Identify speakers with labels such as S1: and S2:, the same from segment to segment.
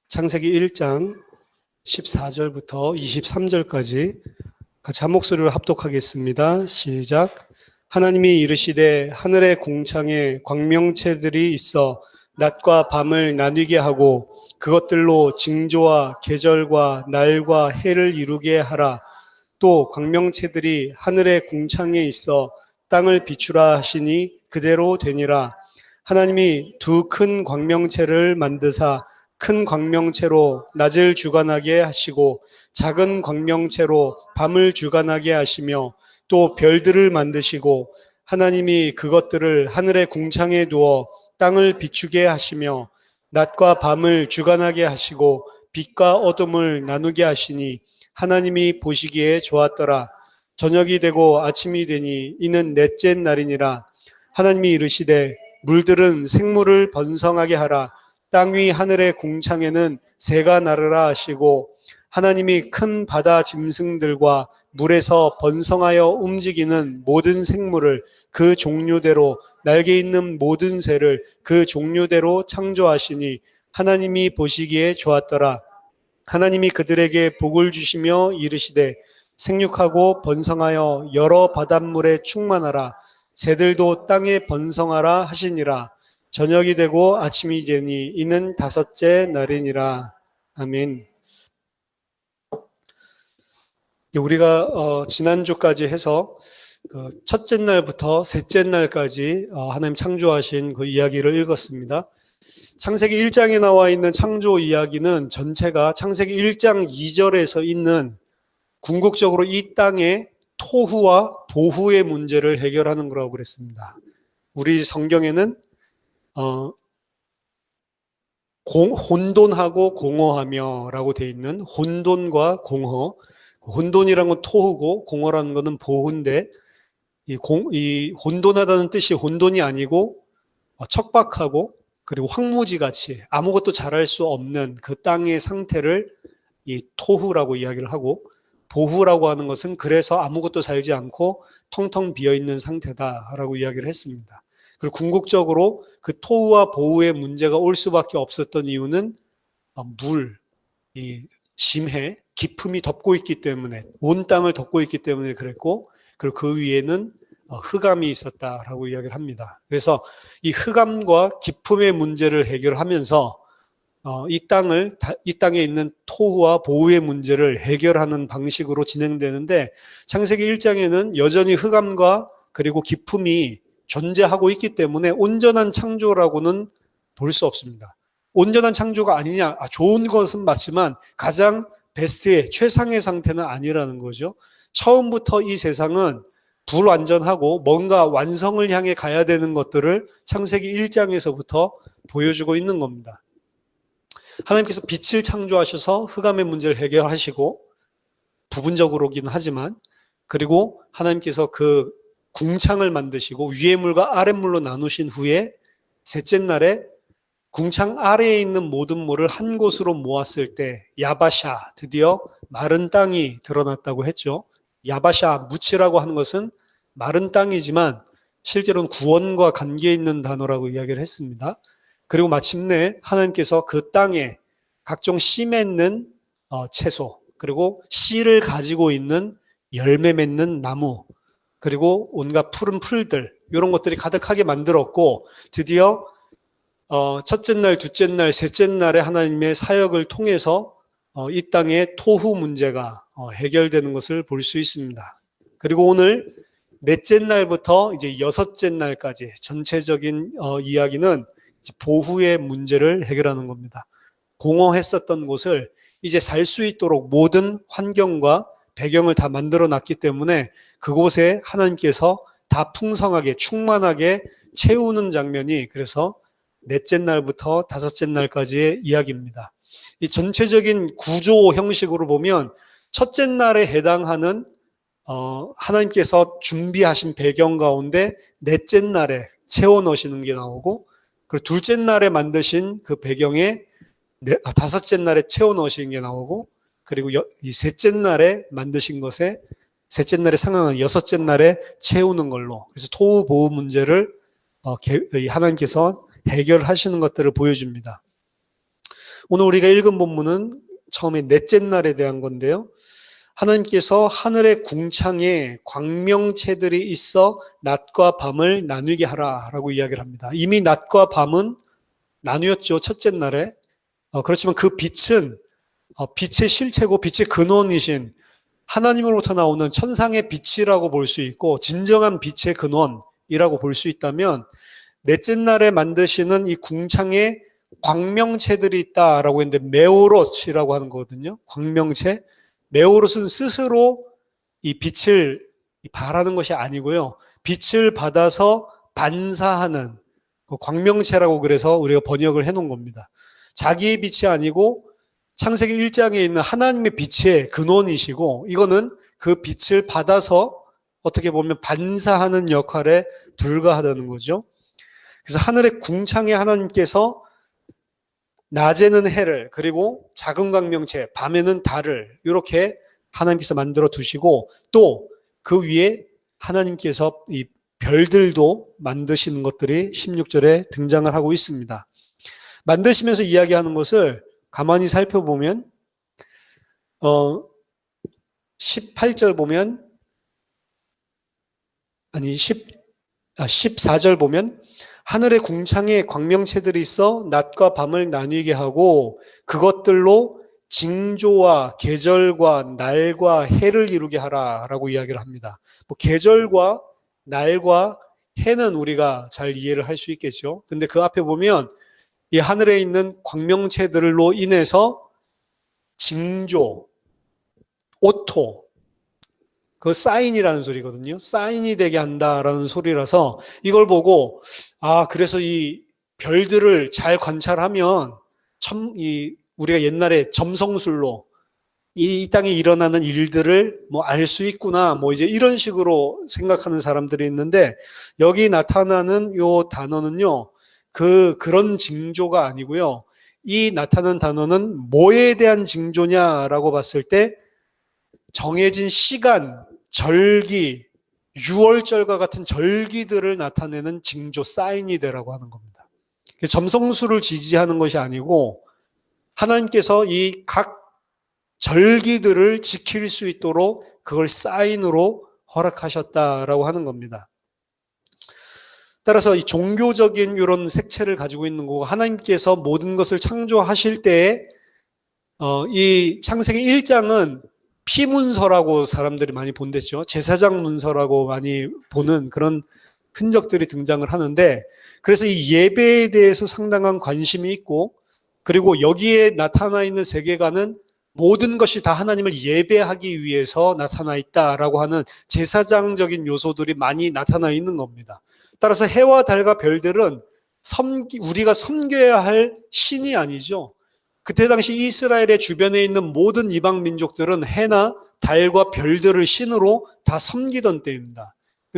S1: 창세기 1장 14절부터 23절까지 같이 한 목소리로 합독하겠습니다. 시작. 하나님이 이르시되 하늘의 궁창에 광명체들이 있어 낮과 밤을 나뉘게 하고 그것들로 징조와 계절과 날과 해를 이루게 하라. 또 광명체들이 하늘의 궁창에 있어 땅을 비추라 하시니 그대로 되니라. 하나님이 두 큰 광명체를 만드사 큰 광명체로 낮을 주관하게 하시고 작은 광명체로 밤을 주관하게 하시며 또 별들을 만드시고 하나님이 그것들을 하늘의 궁창에 두어 땅을 비추게 하시며 낮과 밤을 주관하게 하시고 빛과 어둠을 나누게 하시니 하나님이 보시기에 좋았더라. 저녁이 되고 아침이 되니 이는 넷째 날이니라. 하나님이 이르시되 물들은 생물을 번성하게 하라. 땅 위 하늘의 궁창에는 새가 나르라 하시고 하나님이 큰 바다 짐승들과 물에서 번성하여 움직이는 모든 생물을 그 종류대로 날개 있는 모든 새를 그 종류대로 창조하시니 하나님이 보시기에 좋았더라. 하나님이 그들에게 복을 주시며 이르시되 생육하고 번성하여 여러 바닷물에 충만하라. 새들도 땅에 번성하라 하시니라. 저녁이 되고 아침이 되니 이는 다섯째 날이니라. 아멘. 우리가 지난주까지 해서 첫째 날부터 셋째 날까지 하나님 창조하신 그 이야기를 읽었습니다. 창세기 1장에 나와 있는 창조 이야기는 전체가 창세기 1장 2절에서 있는 궁극적으로 이 땅의 토후와 보후의 문제를 해결하는 거라고 그랬습니다. 우리 성경에는 혼돈하고 공허하며 라고 되어 있는 혼돈과 공허, 혼돈이라는 건 토후고 공허라는 것은 보후인데 이 혼돈하다는 뜻이 혼돈이 아니고 척박하고 그리고 황무지같이 아무것도 자랄 수 없는 그 땅의 상태를 이 토후라고 이야기를 하고, 보후라고 하는 것은 그래서 아무것도 살지 않고 텅텅 비어있는 상태다라고 이야기를 했습니다. 그리고 궁극적으로 그 토후와 보후의 문제가 올 수밖에 없었던 이유는 물, 이 심해, 깊음이 덮고 있기 때문에, 온 땅을 덮고 있기 때문에 그랬고, 그리고 그 위에는 흑암이 있었다라고 이야기를 합니다. 그래서 이 흑암과 깊음의 문제를 해결하면서 이 땅에 있는 토후와 보후의 문제를 해결하는 방식으로 진행되는데, 창세기 1장에는 여전히 흑암과 그리고 깊음이 존재하고 있기 때문에 온전한 창조라고는 볼 수 없습니다. 온전한 창조가 아니냐, 좋은 것은 맞지만 가장 베스트의 최상의 상태는 아니라는 거죠. 처음부터 이 세상은 불완전하고 뭔가 완성을 향해 가야 되는 것들을 창세기 1장에서부터 보여주고 있는 겁니다. 하나님께서 빛을 창조하셔서 흑암의 문제를 해결하시고, 부분적으로긴 하지만, 그리고 하나님께서 그 궁창을 만드시고 위의 물과 아랫 물로 나누신 후에 셋째 날에 궁창 아래에 있는 모든 물을 한 곳으로 모았을 때 야바샤, 드디어 마른 땅이 드러났다고 했죠. 야바샤, 무치라고 하는 것은 마른 땅이지만 실제로는 구원과 관계 있는 단어라고 이야기를 했습니다. 그리고 마침내 하나님께서 그 땅에 각종 씨 맺는 채소, 그리고 씨를 가지고 있는 열매 맺는 나무, 그리고 온갖 푸른 풀들, 이런 것들이 가득하게 만들었고, 드디어 첫째 날, 둘째 날, 셋째 날에 하나님의 사역을 통해서 이 땅의 토후 문제가 해결되는 것을 볼 수 있습니다. 그리고 오늘 넷째 날부터 이제 여섯째 날까지 전체적인 이야기는 보후의 문제를 해결하는 겁니다. 공허했었던 곳을 이제 살 수 있도록 모든 환경과 배경을 다 만들어 놨기 때문에 그곳에 하나님께서 다 풍성하게 충만하게 채우는 장면이, 그래서 넷째 날부터 다섯째 날까지의 이야기입니다. 이 전체적인 구조 형식으로 보면 첫째 날에 해당하는 하나님께서 준비하신 배경 가운데 넷째 날에 채워 넣으시는 게 나오고, 그리고 둘째 날에 만드신 그 배경에 다섯째 날에 채워 넣으시는 게 나오고, 그리고 이 셋째 날에 만드신 것에 셋째 날에 상황은 여섯째 날에 채우는 걸로, 그래서 토후 보후 문제를 하나님께서 해결하시는 것들을 보여줍니다. 오늘 우리가 읽은 본문은 처음에 넷째 날에 대한 건데요. 하나님께서 하늘의 궁창에 광명체들이 있어 낮과 밤을 나누게 하라라고 이야기를 합니다. 이미 낮과 밤은 나뉘었죠. 첫째 날에. 그렇지만 그 빛은 빛의 실체고 빛의 근원이신 하나님으로부터 나오는 천상의 빛이라고 볼 수 있고 진정한 빛의 근원이라고 볼 수 있다면 넷째 날에 만드시는 이 궁창에 광명체들이 있다라고 했는데 메오롯이라고 하는 거거든요. 광명체. 메오롯은 스스로 이 빛을 발하는 것이 아니고요. 빛을 받아서 반사하는 광명체라고 그래서 우리가 번역을 해놓은 겁니다. 자기의 빛이 아니고 창세기 1장에 있는 하나님의 빛의 근원이시고 이거는 그 빛을 받아서 어떻게 보면 반사하는 역할에 불과하다는 거죠. 그래서 하늘의 궁창에 하나님께서 낮에는 해를 그리고 작은 광명체, 밤에는 달을 이렇게 하나님께서 만들어 두시고 또 그 위에 하나님께서 이 별들도 만드시는 것들이 16절에 등장을 하고 있습니다. 만드시면서 이야기하는 것을 가만히 살펴보면 18절 보면 14절 보면 하늘의 궁창에 광명체들이 있어 낮과 밤을 나뉘게 하고 그것들로 징조와 계절과 날과 해를 이루게 하라라고 이야기를 합니다. 계절과 날과 해는 우리가 잘 이해를 할 수 있겠죠. 근데 그 앞에 보면 이 하늘에 있는 광명체들로 인해서 징조, 오토, 그 사인이라는 소리거든요. 사인이 되게 한다라는 소리라서 이걸 보고 그래서 이 별들을 잘 관찰하면 우리가 옛날에 점성술로 이 땅에 일어나는 일들을 알 수 있구나 이제 이런 식으로 생각하는 사람들이 있는데 여기 나타나는 요 단어는요 그런 징조가 아니고요. 이 나타나는 단어는 뭐에 대한 징조냐라고 봤을 때 정해진 시간, 절기, 유월절과 같은 절기들을 나타내는 징조, 사인이 되라고 하는 겁니다. 점성술을 지지하는 것이 아니고 하나님께서 이 각 절기들을 지킬 수 있도록 그걸 사인으로 허락하셨다라고 하는 겁니다. 따라서 이 종교적인 이런 색채를 가지고 있는 거고 하나님께서 모든 것을 창조하실 때에 이 창세기 1장은 피문서라고 사람들이 많이 본댔죠. 제사장 문서라고 많이 보는 그런 흔적들이 등장을 하는데 그래서 이 예배에 대해서 상당한 관심이 있고 그리고 여기에 나타나 있는 세계관은 모든 것이 다 하나님을 예배하기 위해서 나타나 있다라고 하는 제사장적인 요소들이 많이 나타나 있는 겁니다. 따라서 해와 달과 별들은 우리가 섬겨야 할 신이 아니죠. 그때 당시 이스라엘의 주변에 있는 모든 이방 민족들은 해나 달과 별들을 신으로 다 섬기던 때입니다.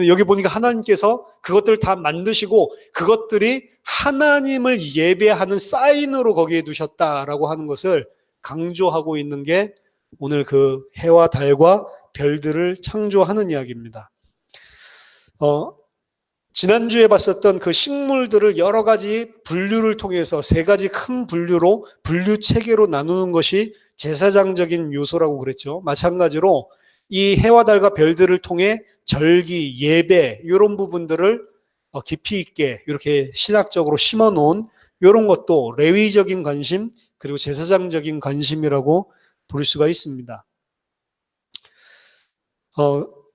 S1: 여기 보니까 하나님께서 그것들을 다 만드시고 그것들이 하나님을 예배하는 사인으로 거기에 두셨다라고 하는 것을 강조하고 있는 게 오늘 그 해와 달과 별들을 창조하는 이야기입니다. 지난주에 봤었던 그 식물들을 여러 가지 분류를 통해서 세 가지 큰 분류로 분류 체계로 나누는 것이 제사장적인 요소라고 그랬죠. 마찬가지로 이 해와 달과 별들을 통해 절기, 예배 이런 부분들을 깊이 있게 이렇게 신학적으로 심어놓은 이런 것도 레위적인 관심 그리고 제사장적인 관심이라고 볼 수가 있습니다.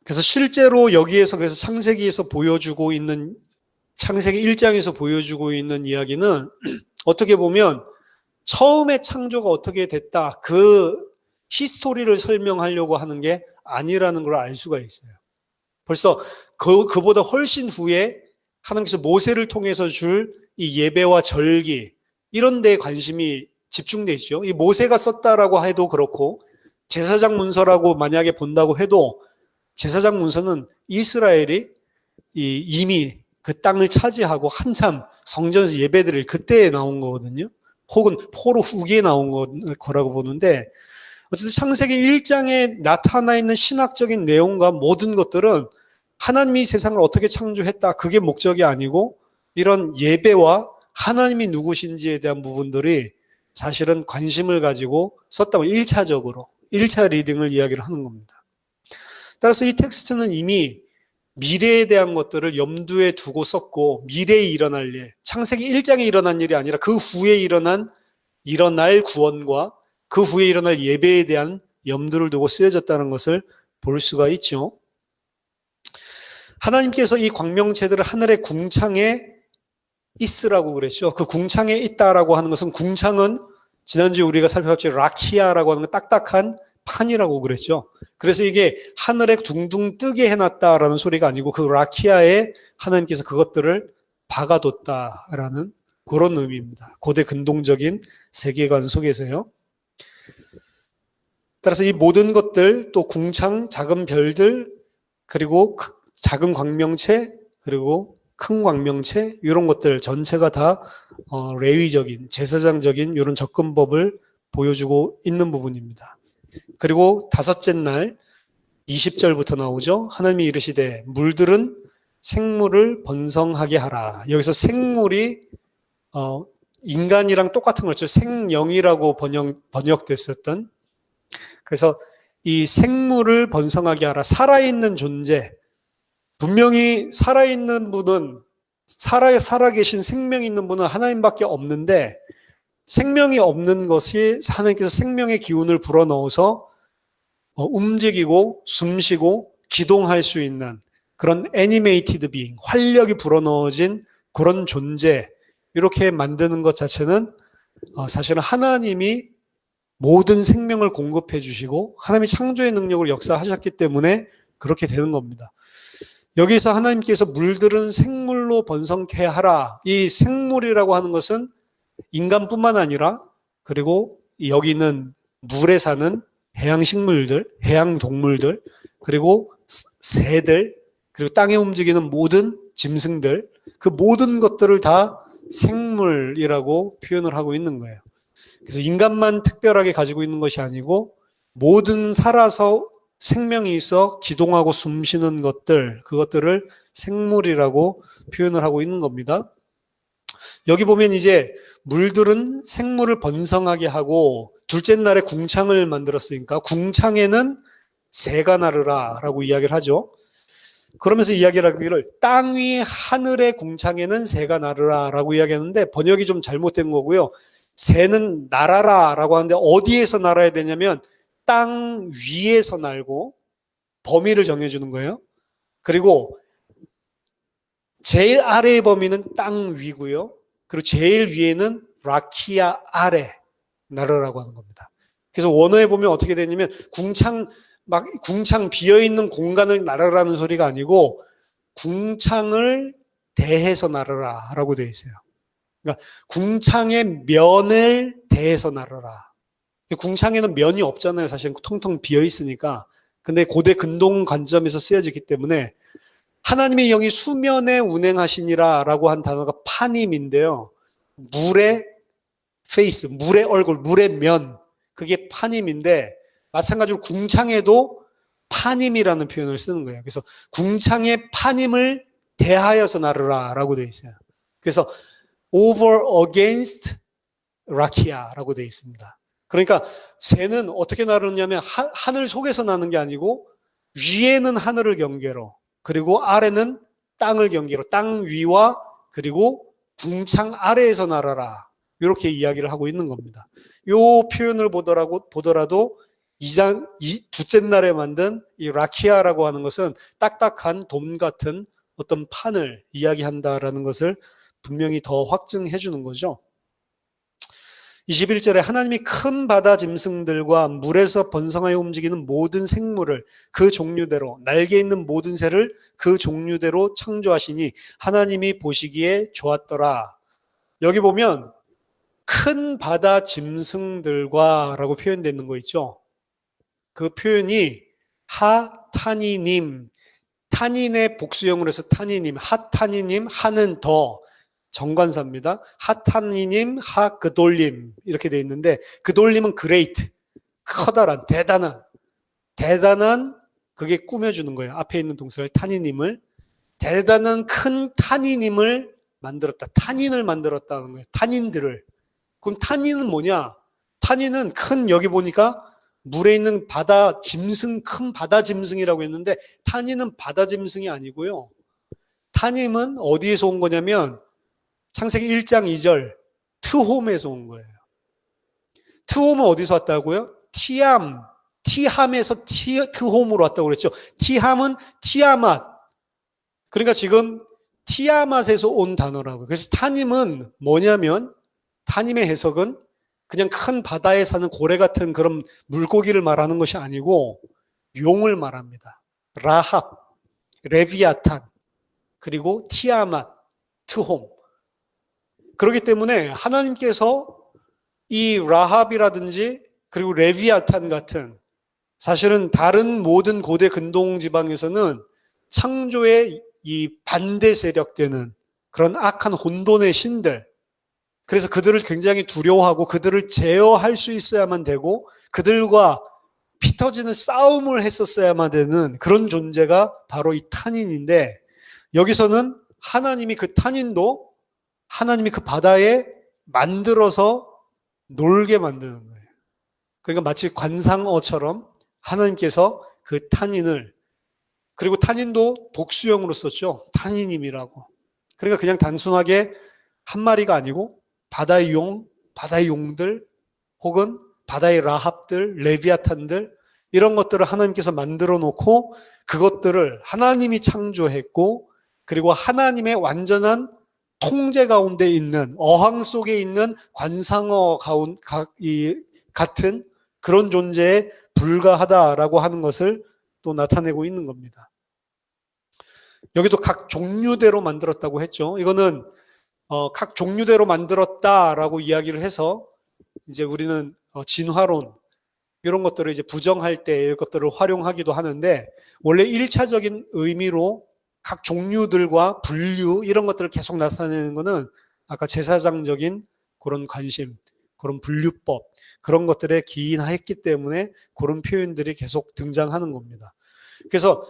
S1: 그래서 실제로 여기에서 그래서 창세기에서 보여주고 있는 창세기 1장에서 보여주고 있는 이야기는 어떻게 보면 처음에 창조가 어떻게 됐다 그 히스토리를 설명하려고 하는 게 아니라는 걸 알 수가 있어요. 벌써 그보다 훨씬 후에 하나님께서 모세를 통해서 줄 이 예배와 절기 이런 데에 관심이 집중돼 있죠. 이 모세가 썼다라고 해도 그렇고 제사장 문서라고 만약에 본다고 해도 제사장 문서는 이스라엘이 이미 그 땅을 차지하고 한참 성전에서 예배드릴 그때에 나온 거거든요. 혹은 포로 후기에 나온 거라고 보는데 어쨌든 창세기 1장에 나타나 있는 신학적인 내용과 모든 것들은 하나님이 세상을 어떻게 창조했다 그게 목적이 아니고 이런 예배와 하나님이 누구신지에 대한 부분들이 사실은 관심을 가지고 썼다고 1차 리딩을 이야기를 하는 겁니다. 따라서 이 텍스트는 이미 미래에 대한 것들을 염두에 두고 썼고 미래에 일어날 일, 창세기 1장에 일어난 일이 아니라 그 후에 일어날 구원과 그 후에 일어날 예배에 대한 염두를 두고 쓰여졌다는 것을 볼 수가 있죠. 하나님께서 이 광명체들을 하늘의 궁창에 있으라고 그랬죠. 그 궁창에 있다라고 하는 것은 궁창은 지난주에 우리가 살펴봤죠. 라키아라고 하는 건 딱딱한 판이라고 그랬죠. 그래서 이게 하늘에 둥둥 뜨게 해놨다라는 소리가 아니고 그 라키아에 하나님께서 그것들을 박아뒀다라는 그런 의미입니다. 고대 근동적인 세계관 속에서요. 따라서 이 모든 것들, 또 궁창, 작은 별들, 그리고 작은 광명체, 그리고 큰 광명체, 이런 것들 전체가 다 레위적인, 제사장적인 이런 접근법을 보여주고 있는 부분입니다. 그리고 다섯째 날 20절부터 나오죠. 하나님이 이르시되 물들은 생물을 번성하게 하라. 여기서 생물이 인간이랑 똑같은 거죠. 생령이라고 번역됐었던. 그래서 이 생물을 번성하게 하라. 살아있는 존재. 분명히 살아있는 분은 살아계신 생명이 있는 분은 하나님밖에 없는데 생명이 없는 것이 하나님께서 생명의 기운을 불어넣어서 움직이고 숨쉬고 기동할 수 있는 그런 애니메이티드 비잉, 활력이 불어넣어진 그런 존재, 이렇게 만드는 것 자체는 사실은 하나님이 모든 생명을 공급해 주시고 하나님이 창조의 능력으로 역사하셨기 때문에 그렇게 되는 겁니다. 여기서 하나님께서 물들은 생물로 번성케 하라. 이 생물이라고 하는 것은 인간뿐만 아니라 그리고 여기 있는 물에 사는 해양식물들, 해양동물들, 그리고 새들, 그리고 땅에 움직이는 모든 짐승들, 그 모든 것들을 다 생물이라고 표현을 하고 있는 거예요. 그래서 인간만 특별하게 가지고 있는 것이 아니고 모든 살아서 생명이 있어 기동하고 숨쉬는 것들, 그것들을 생물이라고 표현을 하고 있는 겁니다. 여기 보면 이제 물들은 생물을 번성하게 하고 둘째 날에 궁창을 만들었으니까 궁창에는 새가 나르라 라고 이야기를 하죠. 그러면서 이야기를 하기를 땅 위 하늘의 궁창에는 새가 나르라 라고 이야기하는데 번역이 좀 잘못된 거고요. 새는 날아라 라고 하는데 어디에서 날아야 되냐면 땅 위에서 날고 범위를 정해주는 거예요. 그리고 제일 아래의 범위는 땅 위고요. 그리고 제일 위에는 라키아 아래 날아라고 하는 겁니다. 그래서 원어에 보면 어떻게 되냐면 궁창 비어있는 공간을 날아라는 소리가 아니고 궁창을 대해서 날아라 라고 되어 있어요. 그러니까 궁창의 면을 대해서 날아라. 궁창에는 면이 없잖아요. 사실 텅텅 비어있으니까. 근데 고대 근동 관점에서 쓰여지기 때문에 하나님의 영이 수면에 운행하시니라 라고 한 단어가 파님인데요. 물의 페이스, 물의 얼굴, 물의 면, 그게 파님인데 마찬가지로 궁창에도 파님이라는 표현을 쓰는 거예요. 그래서 궁창의 파님을 대하여서 나르라 라고 되어 있어요. 그래서 over against 라키아라고 되어 있습니다. 그러니까 새는 어떻게 나르냐면 하늘 속에서 나는 게 아니고 위에는 하늘을 경계로 그리고 아래는 땅을 경계로 땅 위와 그리고 궁창 아래에서 날아라 이렇게 이야기를 하고 있는 겁니다. 이 표현을 보더라도 둘째 날에 만든 이 라키아라고 하는 것은 딱딱한 돔 같은 어떤 판을 이야기한다라는 것을 분명히 더 확증해 주는 거죠. 21절에 하나님이 큰 바다 짐승들과 물에서 번성하여 움직이는 모든 생물을 그 종류대로 날개 있는 모든 새를 그 종류대로 창조하시니 하나님이 보시기에 좋았더라. 여기 보면 큰 바다 짐승들과 라고 표현되어 있는 거 있죠. 그 표현이 하타니님, 타닌의 복수형으로 해서 타니님, 하타니님, 하는 더 정관사입니다. 하타니님, 하그돌림 이렇게 돼 있는데 그돌림은 great, 커다란, 대단한 그게 꾸며주는 거예요. 앞에 있는 동사를 타니님을 대단한 큰 타니님을 만들었다. 타닌을 만들었다는 거예요. 타닌들을 그럼 타닌은 뭐냐? 타닌은 여기 보니까 물에 있는 바다 짐승, 큰 바다 짐승이라고 했는데 타닌은 바다 짐승이 아니고요. 타닌은 어디에서 온 거냐면 창세기 1장 2절 트홈에서 온 거예요. 트홈은 어디서 왔다고요? 티함에서 트홈으로 왔다고 그랬죠. 티함은 티아맛. 그러니까 지금 티아맛에서 온 단어라고요. 그래서 타님은 뭐냐면 타님의 해석은 그냥 큰 바다에 사는 고래 같은 그런 물고기를 말하는 것이 아니고 용을 말합니다. 라합, 레비아탄, 그리고 티아맛, 트홈. 그렇기 때문에 하나님께서 이 라합이라든지 그리고 레비아탄 같은 사실은 다른 모든 고대 근동 지방에서는 창조의 이 반대 세력되는 그런 악한 혼돈의 신들, 그래서 그들을 굉장히 두려워하고 그들을 제어할 수 있어야만 되고 그들과 피 터지는 싸움을 했었어야만 되는 그런 존재가 바로 이 탄인인데, 여기서는 하나님이 그 탄인도 하나님이 그 바다에 만들어서 놀게 만드는 거예요. 그러니까 마치 관상어처럼 하나님께서 그 탄인을, 그리고 탄인도 복수형으로 썼죠. 탄인임이라고. 그러니까 그냥 단순하게 한 마리가 아니고 바다의 용들 혹은 바다의 라합들, 레비아탄들 이런 것들을 하나님께서 만들어 놓고 그것들을 하나님이 창조했고, 그리고 하나님의 완전한 통제 가운데 있는 어항 속에 있는 관상어 같은 그런 존재에 불과하다라고 하는 것을 또 나타내고 있는 겁니다. 여기도 각 종류대로 만들었다고 했죠. 이거는 각 종류대로 만들었다라고 이야기를 해서 이제 우리는 진화론 이런 것들을 이제 부정할 때 이것들을 활용하기도 하는데, 원래 1차적인 의미로 각 종류들과 분류 이런 것들을 계속 나타내는 것은 아까 제사장적인 그런 관심, 그런 분류법 그런 것들에 기인했기 때문에 그런 표현들이 계속 등장하는 겁니다. 그래서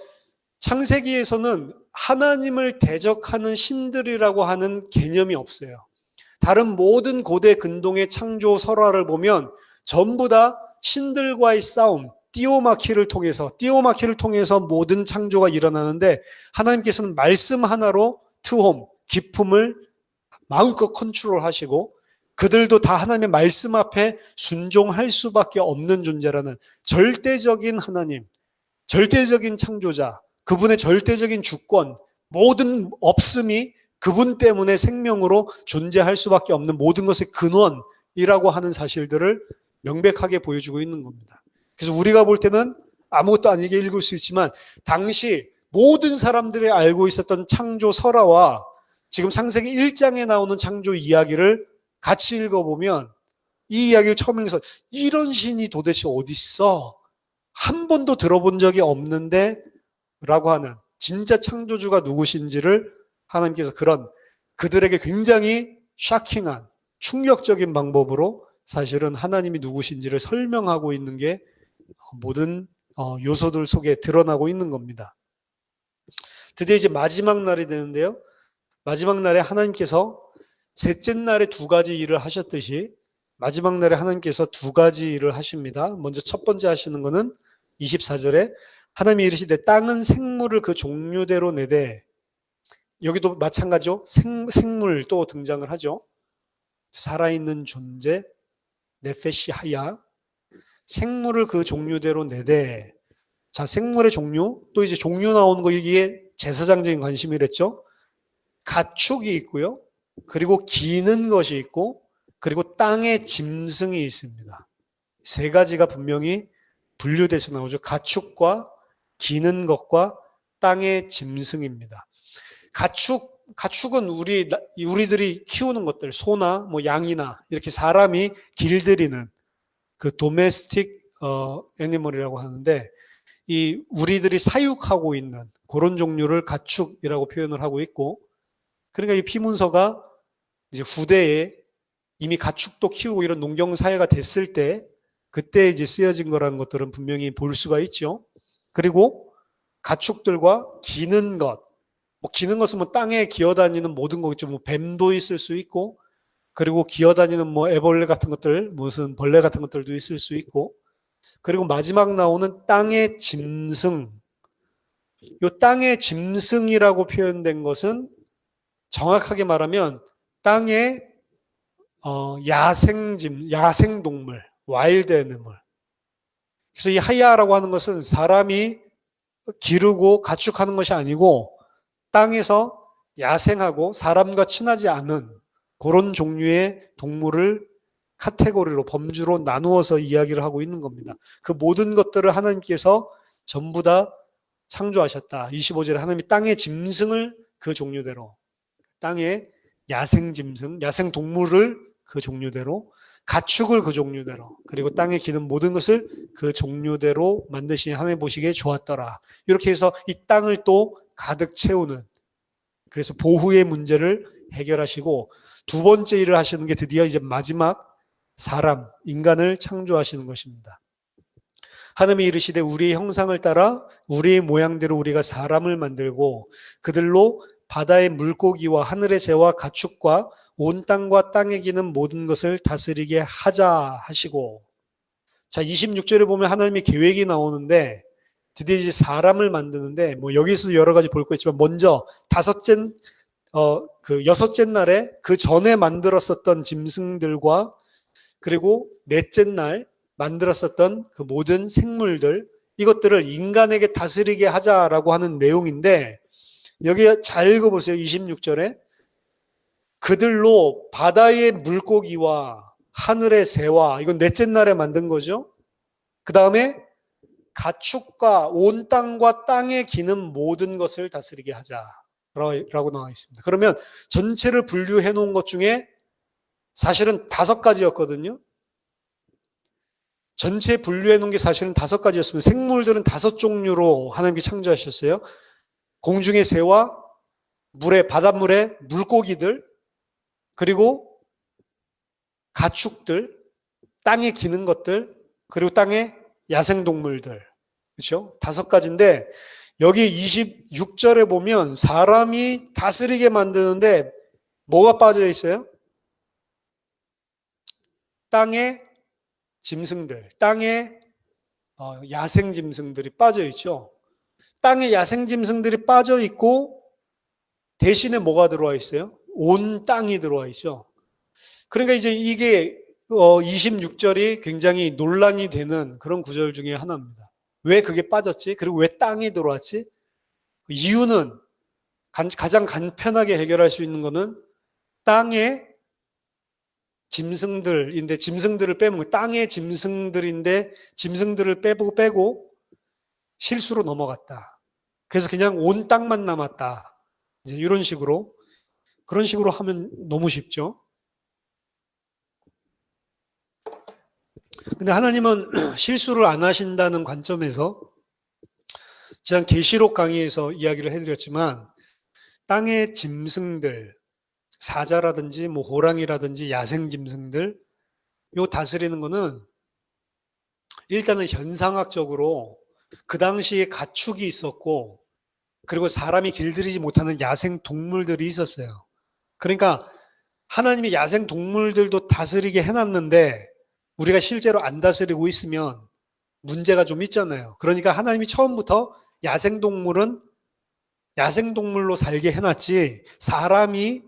S1: 창세기에서는 하나님을 대적하는 신들이라고 하는 개념이 없어요. 다른 모든 고대 근동의 창조 설화를 보면 전부 다 신들과의 싸움, 띠오마키를 통해서 모든 창조가 일어나는데, 하나님께서는 말씀 하나로 트홈, 기품을 마음껏 컨트롤하시고 그들도 다 하나님의 말씀 앞에 순종할 수밖에 없는 존재라는 절대적인 하나님, 절대적인 창조자, 그분의 절대적인 주권, 모든 없음이 그분 때문에 생명으로 존재할 수밖에 없는 모든 것의 근원이라고 하는 사실들을 명백하게 보여주고 있는 겁니다. 그래서 우리가 볼 때는 아무것도 아니게 읽을 수 있지만 당시 모든 사람들이 알고 있었던 창조 설화와 지금 창세기 1장에 나오는 창조 이야기를 같이 읽어보면 이 이야기를 처음 읽어서 이런 신이 도대체 어디 있어? 한 번도 들어본 적이 없는데 라고 하는 진짜 창조주가 누구신지를 하나님께서 그들에게 굉장히 샤킹한 충격적인 방법으로 사실은 하나님이 누구신지를 설명하고 있는 게 모든 요소들 속에 드러나고 있는 겁니다. 드디어 이제 마지막 날이 되는데요. 마지막 날에 하나님께서 셋째 날에 두 가지 일을 하셨듯이 마지막 날에 하나님께서 두 가지 일을 하십니다. 먼저 첫 번째 하시는 것은 24절에 하나님이 이르시되 땅은 생물을 그 종류대로 내되, 여기도 마찬가지죠. 생물 또 등장을 하죠. 살아있는 존재, 네페시 하야, 생물을 그 종류대로 내되. 자, 생물의 종류, 또 이제 종류 나오는 거 이게 제사장적인 관심이랬죠. 가축이 있고요. 그리고 기는 것이 있고, 그리고 땅의 짐승이 있습니다. 세 가지가 분명히 분류돼서 나오죠. 가축과 기는 것과 땅의 짐승입니다. 가축은 우리들이 키우는 것들, 소나 뭐 양이나 이렇게 사람이 길들이는 그 도메스틱 애니멀이라고 하는데, 이 우리들이 사육하고 있는 그런 종류를 가축이라고 표현을 하고 있고, 그러니까 이 피문서가 이제 후대에 이미 가축도 키우고 이런 농경 사회가 됐을 때 그때 이제 쓰여진 거라는 것들은 분명히 볼 수가 있죠. 그리고 가축들과 기는 것, 기는 것은 땅에 기어다니는 모든 거겠죠. 뱀도 있을 수 있고, 그리고 기어다니는 뭐 애벌레 같은 것들, 무슨 벌레 같은 것들도 있을 수 있고, 그리고 마지막 나오는 땅의 짐승. 이 땅의 짐승이라고 표현된 것은 정확하게 말하면 땅의 야생동물, 와일드 애니멀. 그래서 이 하야라고 하는 것은 사람이 기르고 가축하는 것이 아니고 땅에서 야생하고 사람과 친하지 않은 그런 종류의 동물을 카테고리로 범주로 나누어서 이야기를 하고 있는 겁니다. 그 모든 것들을 하나님께서 전부 다 창조하셨다. 25절에 하나님이 땅의 짐승을 그 종류대로, 땅의 야생 짐승, 야생 동물을 그 종류대로, 가축을 그 종류대로, 그리고 땅에 기는 모든 것을 그 종류대로 만드시니 하나님 보시기에 좋았더라. 이렇게 해서 이 땅을 또 가득 채우는, 그래서 보후의 문제를 해결하시고 두 번째 일을 하시는 게 드디어 이제 마지막 사람, 인간을 창조하시는 것입니다. 하나님이 이르시되 우리의 형상을 따라 우리의 모양대로 우리가 사람을 만들고 그들로 바다의 물고기와 하늘의 새와 가축과 온 땅과 땅에 기는 모든 것을 다스리게 하자 하시고, 자 26절에 보면 하나님의 계획이 나오는데 드디어 이제 사람을 만드는데 뭐 여기서 여러 가지 볼 거 있지만 먼저 여섯째 날에 그 전에 만들었었던 짐승들과 그리고 넷째 날 만들었었던 그 모든 생물들, 이것들을 인간에게 다스리게 하자라고 하는 내용인데 여기 잘 읽어보세요. 26절에 그들로 바다의 물고기와 하늘의 새와, 이건 넷째 날에 만든 거죠. 그 다음에 가축과 온 땅과 땅에 기는 모든 것을 다스리게 하자라고 나와 있습니다. 그러면 전체를 분류해 놓은 것 중에 사실은 5가지였거든요. 전체 분류해 놓은 게 사실은 5가지였으면 생물들은 5종류로 하나님께 창조하셨어요. 공중의 새와 바닷물의 물고기들, 그리고 가축들, 땅에 기는 것들, 그리고 땅의 야생동물들. 그렇죠? 5가지인데 여기 26절에 보면 사람이 다스리게 만드는데 뭐가 빠져 있어요? 땅의 짐승들, 땅의 야생 짐승들이 빠져 있죠. 땅에 야생 짐승들이 빠져 있고 대신에 뭐가 들어와 있어요? 온 땅이 들어와 있죠. 그러니까 이제 이게 26절이 굉장히 논란이 되는 그런 구절 중에 하나입니다. 왜 그게 빠졌지? 그리고 왜 땅이 들어왔지? 이유는 가장 간편하게 해결할 수 있는 거는 땅의 짐승들인데 짐승들을 빼면 땅의 짐승들인데 짐승들을 빼고 실수로 넘어갔다. 그래서 그냥 온 땅만 남았다. 이제 이런 식으로, 그런 식으로 하면 너무 쉽죠. 근데 하나님은 실수를 안 하신다는 관점에서 지난 계시록 강의에서 이야기를 해드렸지만 땅의 짐승들, 사자라든지 뭐 호랑이라든지 야생 짐승들 요 다스리는 거는 일단은 현상학적으로 그 당시에 가축이 있었고 그리고 사람이 길들이지 못하는 야생 동물들이 있었어요. 그러니까 하나님이 야생 동물들도 다스리게 해놨는데 우리가 실제로 안 다스리고 있으면 문제가 좀 있잖아요. 그러니까 하나님이 처음부터 야생동물은 야생동물로 살게 해놨지 사람이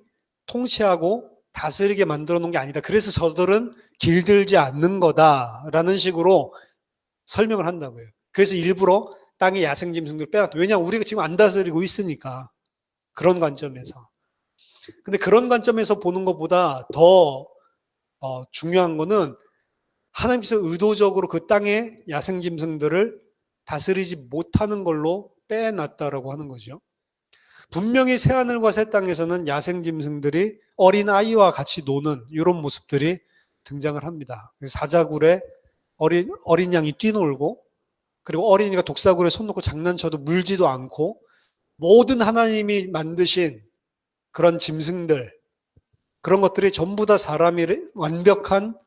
S1: 통치하고 다스리게 만들어 놓은 게 아니다. 그래서 저들은 길들지 않는 거다라는 식으로 설명을 한다고요. 그래서 일부러 땅의 야생 짐승들을 빼놨다. 왜냐하면 우리가 지금 안 다스리고 있으니까. 그런 관점에서. 근데 그런 관점에서 보는 것보다 더 중요한 거는 하나님께서 의도적으로 그 땅의 야생 짐승들을 다스리지 못하는 걸로 빼놨다라고 하는 거죠. 분명히 새하늘과 새 땅에서는 야생 짐승들이 어린 아이와 같이 노는 이런 모습들이 등장을 합니다. 사자굴에 어린 양이 뛰놀고 그리고 어린이가 독사굴에 손 놓고 장난쳐도 물지도 않고 모든 하나님이 만드신 그런 짐승들, 그런 것들이 전부 다 사람의 완벽한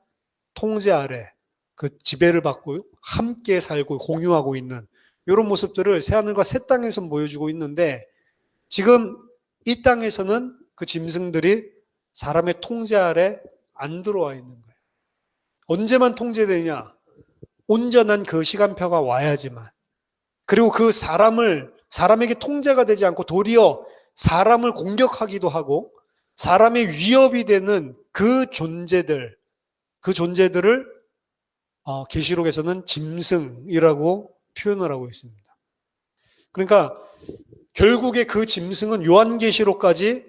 S1: 통제 아래 그 지배를 받고 함께 살고 공유하고 있는 이런 모습들을 새하늘과 새 땅에서 보여주고 있는데 지금 이 땅에서는 그 짐승들이 사람의 통제 아래 안 들어와 있는 거예요. 언제만 통제되냐? 온전한 그 시간표가 와야지만. 그리고 그 사람에게 통제가 되지 않고 도리어 사람을 공격하기도 하고 사람의 위협이 되는 그 존재들을 계시록에서는 짐승이라고 표현을 하고 있습니다. 그러니까 결국에 그 짐승은 요한계시록까지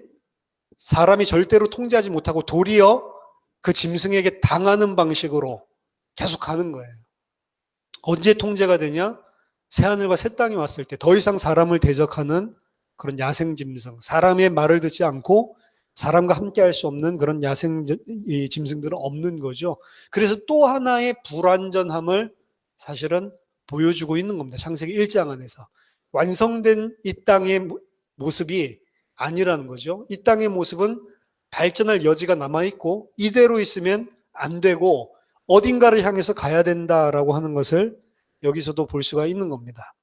S1: 사람이 절대로 통제하지 못하고 도리어 그 짐승에게 당하는 방식으로 계속 가는 거예요. 언제 통제가 되냐? 새하늘과 새 땅이 왔을 때 더 이상 사람을 대적하는 그런 야생 짐승, 사람의 말을 듣지 않고 사람과 함께 할 수 없는 그런 야생 짐승들은 없는 거죠. 그래서 또 하나의 불완전함을 사실은 보여주고 있는 겁니다. 창세기 1장 안에서. 완성된 이 땅의 모습이 아니라는 거죠. 이 땅의 모습은 발전할 여지가 남아있고 이대로 있으면 안 되고 어딘가를 향해서 가야 된다라고 하는 것을 여기서도 볼 수가 있는 겁니다.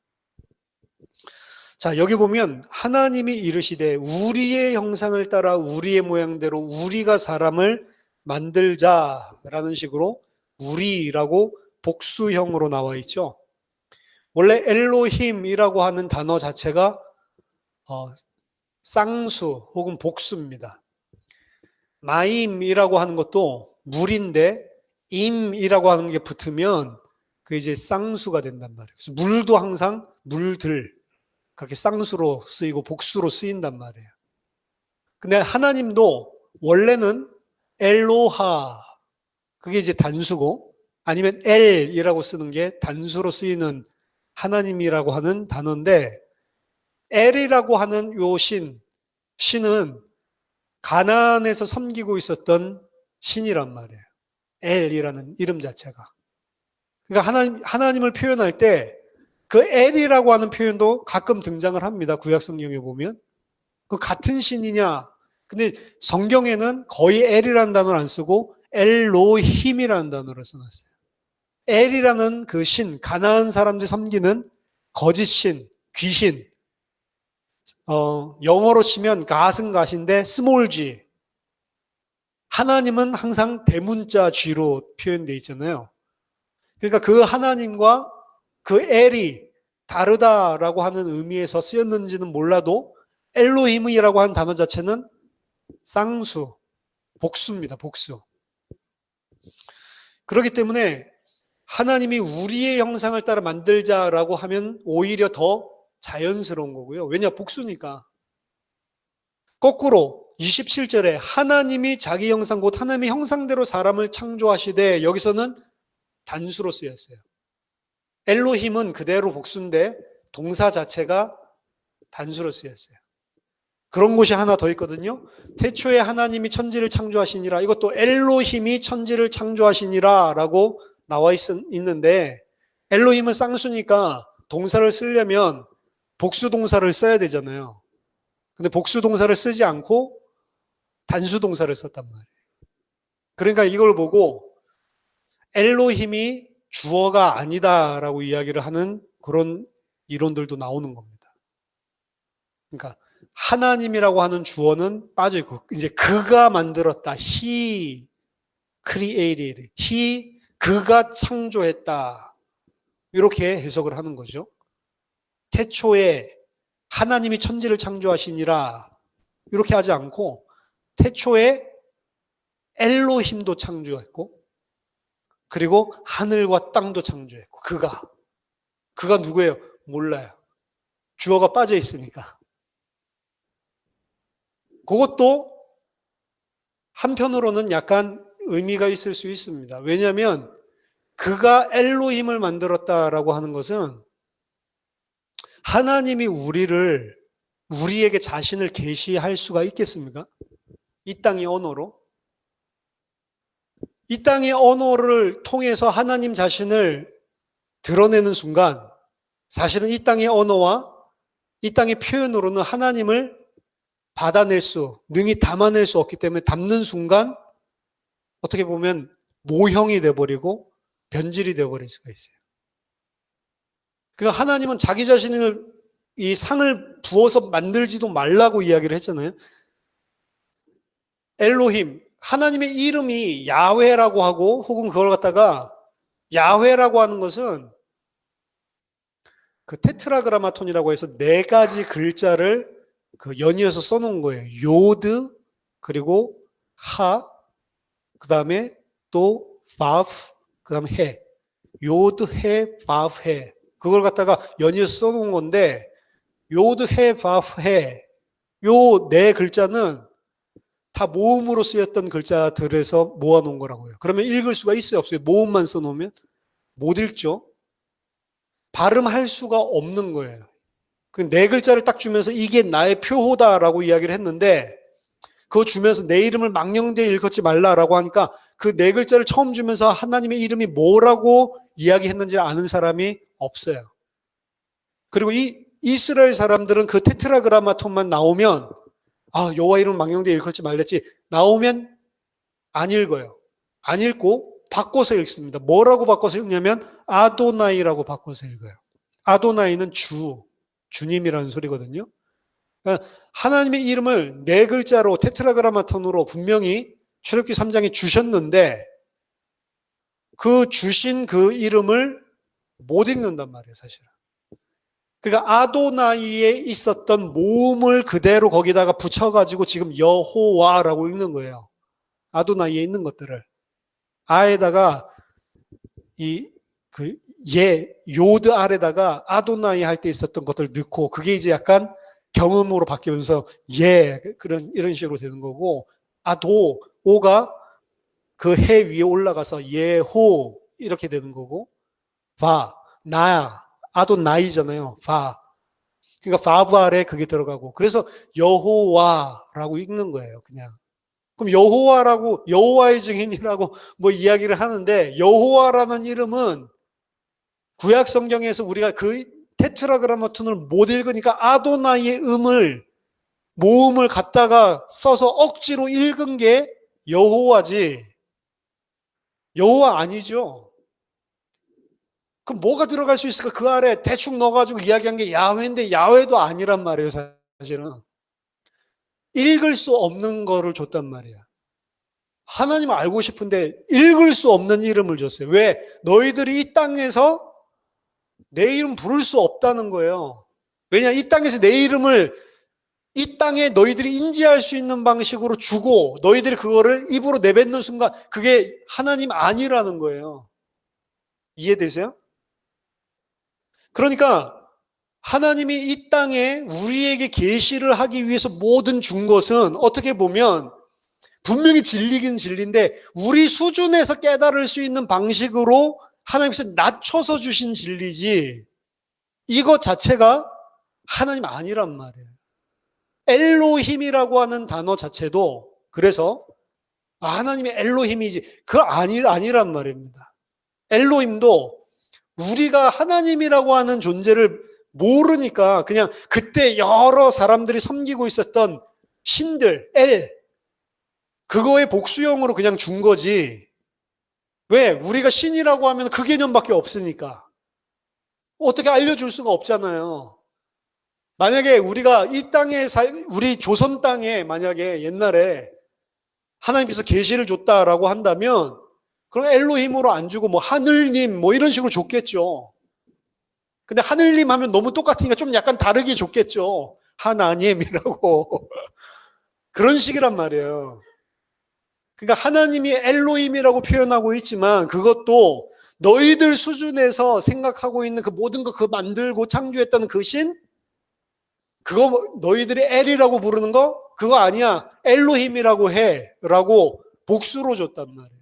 S1: 자, 여기 보면 하나님이 이르시되 우리의 형상을 따라 우리의 모양대로 우리가 사람을 만들자라는 식으로 우리라고 복수형으로 나와 있죠. 원래 엘로힘이라고 하는 단어 자체가 쌍수 혹은 복수입니다. 마임이라고 하는 것도 물인데 임이라고 하는 게 붙으면 그 이제 쌍수가 된단 말이에요. 그래서 물도 항상 물들 그렇게 쌍수로 쓰이고 복수로 쓰인단 말이에요. 근데 하나님도 원래는 엘로하 그게 이제 단수고 아니면 엘이라고 쓰는 게 단수로 쓰이는 하나님이라고 하는 단어인데 엘이라고 하는 요 신은 가나안에서 섬기고 있었던 신이란 말이에요. 엘이라는 이름 자체가. 그러니까 하나님을 표현할 때 그 엘이라고 하는 표현도 가끔 등장을 합니다. 구약 성경에 보면. 그 같은 신이냐? 근데 성경에는 거의 엘이라는 단어를 안 쓰고 엘로힘이라는 단어를 써놨어요. 엘이라는 그 신, 가나안 사람들이 섬기는 거짓 신, 귀신. 영어로 치면 갓은 갓인데 스몰 G. 하나님은 항상 대문자 G로 표현되어 있잖아요. 그러니까 그 하나님과 그 엘이 다르다라고 하는 의미에서 쓰였는지는 몰라도 엘로힘이라고 하는 단어 자체는 쌍수, 복수입니다. 복수. 그렇기 때문에 하나님이 우리의 형상을 따라 만들자라고 하면 오히려 더 자연스러운 거고요. 왜냐? 복수니까. 거꾸로 27절에 하나님이 자기 형상 곧 하나님의 형상대로 사람을 창조하시되 여기서는 단수로 쓰였어요. 엘로힘은 그대로 복수인데 동사 자체가 단수로 쓰였어요. 그런 곳이 하나 더 있거든요. 태초에 하나님이 천지를 창조하시니라. 이것도 엘로힘이 천지를 창조하시니라 라고 나와 있는데 엘로힘은 쌍수니까 동사를 쓰려면 복수 동사를 써야 되잖아요. 근데 복수 동사를 쓰지 않고 단수 동사를 썼단 말이에요. 그러니까 이걸 보고 엘로힘이 주어가 아니다라고 이야기를 하는 그런 이론들도 나오는 겁니다. 그러니까 하나님이라고 하는 주어는 빠져있고 이제 그가 만들었다. He created. 그가 창조했다. 이렇게 해석을 하는 거죠. 태초에 하나님이 천지를 창조하시니라 이렇게 하지 않고 태초에 엘로힘도 창조했고 그리고 하늘과 땅도 창조했고 그가 누구예요? 몰라요. 주어가 빠져 있으니까. 그것도 한편으로는 약간 의미가 있을 수 있습니다. 왜냐하면 그가 엘로힘을 만들었다라고 하는 것은 하나님이 우리에게 자신을 계시할 수가 있겠습니까? 이 땅의 언어로? 이 땅의 언어를 통해서 하나님 자신을 드러내는 순간 사실은 이 땅의 언어와 이 땅의 표현으로는 하나님을 능히 담아낼 수 없기 때문에 담는 순간 어떻게 보면 모형이 돼버리고 변질이 돼버릴 수가 있어요. 그러니까 하나님은 자기 자신을 이 상을 부어서 만들지도 말라고 이야기를 했잖아요. 엘로힘, 하나님의 이름이 야훼라고 하고 혹은 그걸 갖다가 야훼라고 하는 것은 그 테트라그라마톤이라고 해서 네 가지 글자를 그 연이어서 써놓은 거예요. 요드, 그리고 하, 그 다음에 또 바프, 그 다음에 해. 요드, 해, 바프, 해. 그걸 갖다가 연이어서 써놓은 건데 요드, 해, 바프, 해. 요 네 글자는 다 모음으로 쓰였던 글자들에서 모아놓은 거라고요. 그러면 읽을 수가 있어요, 없어요? 모음만 써놓으면 못 읽죠. 발음할 수가 없는 거예요. 그 네 글자를 딱 주면서 이게 나의 표호다라고 이야기를 했는데 그거 주면서 내 이름을 망령되이 일컫지 말라라고 하니까 그 네 글자를 처음 주면서 하나님의 이름이 뭐라고 이야기했는지 아는 사람이 없어요. 그리고 이 이스라엘 사람들은 그 테트라그라마톤만 나오면 여호와 이름 망령되이 일컫지 말랬지 나오면 안 읽어요. 안 읽고 바꿔서 읽습니다. 뭐라고 바꿔서 읽냐면 아도나이라고 바꿔서 읽어요. 아도나이는 주님이라는 소리거든요. 그러니까 하나님의 이름을 네 글자로 테트라그라마톤으로 분명히 출애굽기 3장에 주셨는데 그 주신 그 이름을 못 읽는단 말이에요, 사실은. 그러니까 아도나이에 있었던 모음을 그대로 거기다가 붙여가지고 지금 여호와라고 읽는 거예요. 아도나이에 있는 것들을. 아에다가 요드 아래다가 아도나이 할 때 있었던 것들 넣고 그게 이제 약간 경음으로 바뀌면서 이런 식으로 되는 거고 오가 그 해 위에 올라가서 예호 이렇게 되는 거고 나야 아도나이잖아요. 그러니까 바브 아래 그게 들어가고 그래서 여호와라고 읽는 거예요. 그냥. 그럼 여호와의 증인이라고 뭐 이야기를 하는데 여호와라는 이름은 구약 성경에서 우리가 그 테트라그라마톤을 못 읽으니까 아도나이의 모음을 갖다가 써서 억지로 읽은 게 여호와지 여호와 아니죠. 그럼 뭐가 들어갈 수 있을까? 그 아래 대충 넣어가지고 이야기한 게 야훼인데 야훼도 아니란 말이에요. 사실은 읽을 수 없는 거를 줬단 말이야. 하나님을 알고 싶은데 읽을 수 없는 이름을 줬어요. 왜? 너희들이 이 땅에서 내 이름 부를 수 없다는 거예요. 왜냐? 이 땅에서 내 이름을 이 땅에 너희들이 인지할 수 있는 방식으로 주고 너희들이 그거를 입으로 내뱉는 순간 그게 하나님 아니라는 거예요. 이해되세요? 그러니까 하나님이 이 땅에 우리에게 계시를 하기 위해서 모든 준 것은 어떻게 보면 분명히 진리긴 진리인데 우리 수준에서 깨달을 수 있는 방식으로 하나님께서 낮춰서 주신 진리지 이것 자체가 하나님 아니란 말이에요. 엘로힘이라고 하는 단어 자체도 그래서 하나님이 엘로힘이지 그거 아니란 말입니다. 엘로힘도 우리가 하나님이라고 하는 존재를 모르니까 그냥 그때 여러 사람들이 섬기고 있었던 신들, 그거의 복수형으로 그냥 준 거지. 왜? 우리가 신이라고 하면 그 개념밖에 없으니까. 어떻게 알려줄 수가 없잖아요. 만약에 우리가 이 땅에 우리 조선 땅에 만약에 옛날에 하나님께서 계시를 줬다라고 한다면 그럼 엘로힘으로 안 주고 뭐 하늘님 뭐 이런 식으로 줬겠죠. 근데 하늘님 하면 너무 똑같으니까 좀 약간 다르게 줬겠죠. 하나님이라고. 그런 식이란 말이에요. 그러니까 하나님이 엘로힘이라고 표현하고 있지만 그것도 너희들 수준에서 생각하고 있는 그 모든 거 그 만들고 창조했다는 그 신? 그거 너희들이 엘이라고 부르는 거? 그거 아니야. 엘로힘이라고 해. 라고 복수로 줬단 말이에요.